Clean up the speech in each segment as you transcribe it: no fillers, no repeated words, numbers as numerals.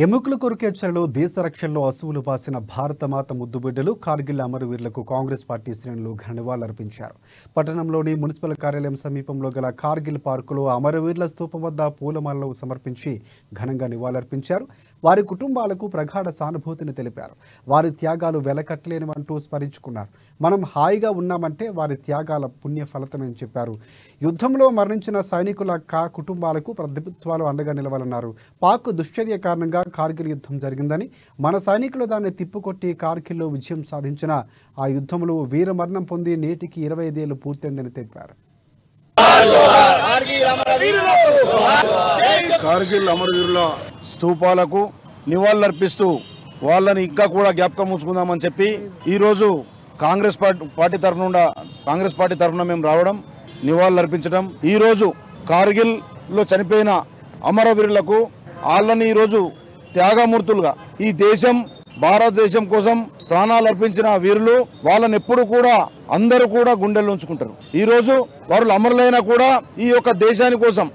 ఎముకలు కొరికే చర్యలో దేశ రక్షణలో అసువులు పాసిన భారతమాత ముద్దుబిడ్డలు కార్గిల్ అమరవీరులకు కాంగ్రెస్ పార్టీ శ్రేణులు ఘన నివాళులర్పించారు. పట్టణంలోని మున్సిపల్ కార్యాలయం సమీపంలో గల కార్గిల్ పార్కులో అమరవీరుల స్తూపం వద్ద పూలమాలలు సమర్పించి ఘనంగా నివాళులర్పించారు. వారి కుటుంబాలకు ప్రగాఢ సానుభూతిని తెలిపారు. వారి త్యాగాలు వెలకట్టలేనివంటూ స్మరించుకున్నారు. మనం హాయిగా ఉన్నామంటే వారి త్యాగాల పుణ్య ఫలితమని చెప్పారు. యుద్ధంలో మరణించిన సైనికుల కుటుంబాలకు ప్రభుత్వాలు అండగా నిలవాలన్నారు. పాక్ దుశ్చర్య కారణంగా కార్గిల్ యుద్ధం జరిగిందని, మన సైనికులు దాన్ని తిప్పుకొట్టి కార్గిల్లో విజయం సాధించిన ఆ యుద్ధంలో వీరమరణం పొంది నేటికి 25 ఏళ్లు పూర్తయిందని తెలిపారు. కార్గిల్ అమరవీరుల స్తూపాలకు నివాళులర్పిస్తూ వాళ్ళని ఇంకా కూడా జ్ఞాపకం ఉంచుకుందామని చెప్పి ఈరోజు కాంగ్రెస్ పార్టీ తరఫున మేము రావడం, నివాళులర్పించడం. ఈరోజు కార్గిల్లో చనిపోయిన అమరవీరులకు వాళ్ళని ఈరోజు త్యాగమూర్తులుగా ఈ దేశం భారతదేశం కోసం ప్రాణాలు అర్పించిన వీరులు వాళ్ళని ఎప్పుడు కూడా అందరూ కూడా గుండెల్లో ఉంచుకుంటారు. ఈరోజు వారు అమరులైనా కూడా ఈ యొక్క దేశాని కోసం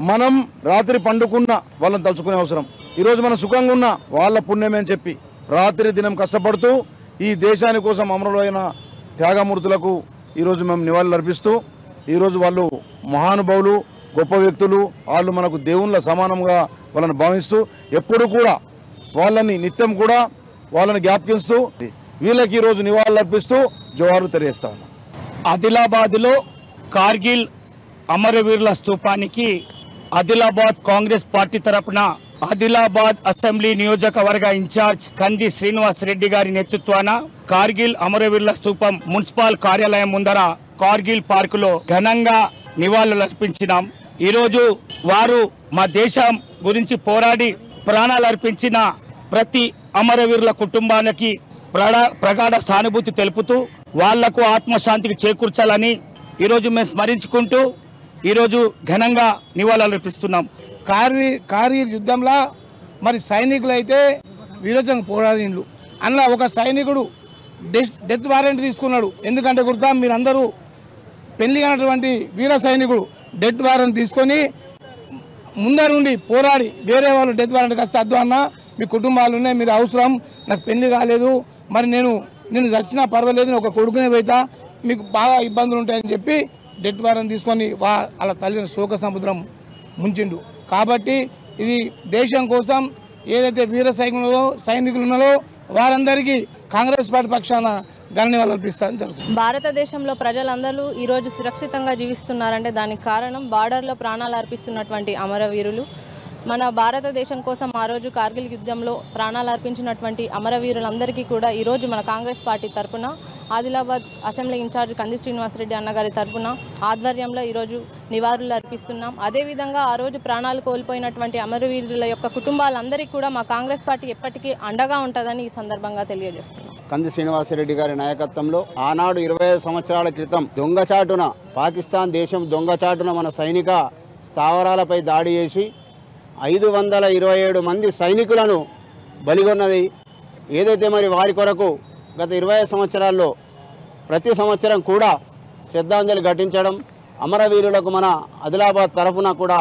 మనం రాత్రి పండుకున్న వాళ్ళని తలుచుకునే అవసరం. ఈరోజు మనం సుఖంగా ఉన్న వాళ్ళ పుణ్యమే అని చెప్పి రాత్రి దినం కష్టపడుతూ ఈ దేశాని కోసం అమరులైన త్యాగమూర్తులకు ఈరోజు మేము నివాళులు అర్పిస్తూ, ఈరోజు వాళ్ళు మహానుభావులు, గొప్ప వ్యక్తులు, వాళ్ళు మనకు దేవుళ్ళ సమానంగా వాళ్ళని భావిస్తూ ఎప్పుడు కూడా వాళ్ళని నిత్యం కూడా వాళ్ళని జ్ఞాపకిస్తూ వీళ్ళకి ఈరోజు నివాళులు అర్పిస్తూ జోహార్లు తెలియజేస్తా ఉన్నాం. ఆదిలాబాద్లో కార్గిల్ అమరవీరుల స్తూపానికి ఆదిలాబాద్ కాంగ్రెస్ పార్టీ తరపున ఆదిలాబాద్ అసెంబ్లీ నియోజకవర్గ ఇన్ఛార్జ్ కంది శ్రీనివాస్ రెడ్డి గారి నేతృత్వాన కార్గిల్ అమరవీరుల స్తూపం మున్సిపల్ కార్యాలయం ముందర కార్గిల్ పార్కులో ఘనంగా నివాళులు అర్పించినాం. ఈరోజు వారు మా దేశం గురించి పోరాడి ప్రాణాలు అర్పించిన ప్రతి అమరవీరుల కుటుంబానికి ప్రగాఢ సానుభూతి తెలుపుతూ వాళ్లకు ఆత్మశాంతికి చేకూర్చాలని ఈరోజు మేము స్మరించుకుంటూ ఈరోజు ఘనంగా నివాళులు అర్పిస్తున్నాం. కార్గిల్ యుద్ధంలో మరి సైనికులు అయితే వీరోచంగా పోరాడిండ్రు. అందులో ఒక సైనికుడు డెత్ వారెంట్ తీసుకున్నాడు. ఎందుకంటే గుర్తా మీరందరూ పెళ్లి కానటువంటి వీర సైనికుడు డెత్ వారెంట్ తీసుకొని ముందరుండి పోరాడి వేరే వాళ్ళు డెత్ వారెంట్ కాస్త అద్దు అన్న, మీ కుటుంబాలు ఉన్నాయి, మీరు అవసరం, నాకు పెళ్లి కాలేదు, మరి నేను చచ్చినా పర్వాలేదు, నేను ఒక కొడుకునే పోయితా, మీకు బాగా ఇబ్బందులు ఉంటాయని చెప్పి డెత్ వారెంట్ తీసుకొని వాళ్ళ తల్లిని శోక సముద్రం ముంచిండు. కాబట్టి ఇది దేశం కోసం ఏదైతే వీర సైనికులు ఉన్నారో వారందరికీ కాంగ్రెస్ పార్టీ పక్షాన ఘన నివాళులు అర్పిస్తారని జరుగుతుంది. భారతదేశంలో ప్రజలందరూ ఈరోజు సురక్షితంగా జీవిస్తున్నారంటే దానికి కారణం బార్డర్లో ప్రాణాలు అర్పిస్తున్నటువంటి అమరవీరులు. మన భారతదేశం కోసం ఆ రోజు కార్గిల్ యుద్ధంలో ప్రాణాలు అర్పించినటువంటి అమరవీరులందరికీ కూడా ఈరోజు మన కాంగ్రెస్ పార్టీ తరఫున ఆదిలాబాద్ అసెంబ్లీ ఇన్ఛార్జ్ కంది శ్రీనివాసరెడ్డి అన్నగారి తరఫున ఆధ్వర్యంలో ఈరోజు నివాళులు అర్పిస్తున్నాం. అదేవిధంగా ఆ రోజు ప్రాణాలు కోల్పోయినటువంటి అమరవీరుల యొక్క కుటుంబాలందరికీ కూడా మా కాంగ్రెస్ పార్టీ ఎప్పటికీ అండగా ఉంటుందని ఈ సందర్భంగా తెలియజేస్తున్నాం. కంది శ్రీనివాసరెడ్డి గారి నాయకత్వంలో ఆనాడు 25 సంవత్సరాల క్రితం దొంగచాటున పాకిస్తాన్ దేశం దొంగచాటున మన సైనిక స్థావరాలపై దాడి చేసి 527 మంది సైనికులను బలిగొన్నది. ఏదైతే మరి వారి కొరకు గత 25 సంవత్సరాల్లో ప్రతి సంవత్సరం కూడా శ్రద్ధాంజలి ఘటించడం, అమరవీరులకు మన ఆదిలాబాద్ తరఫున కూడా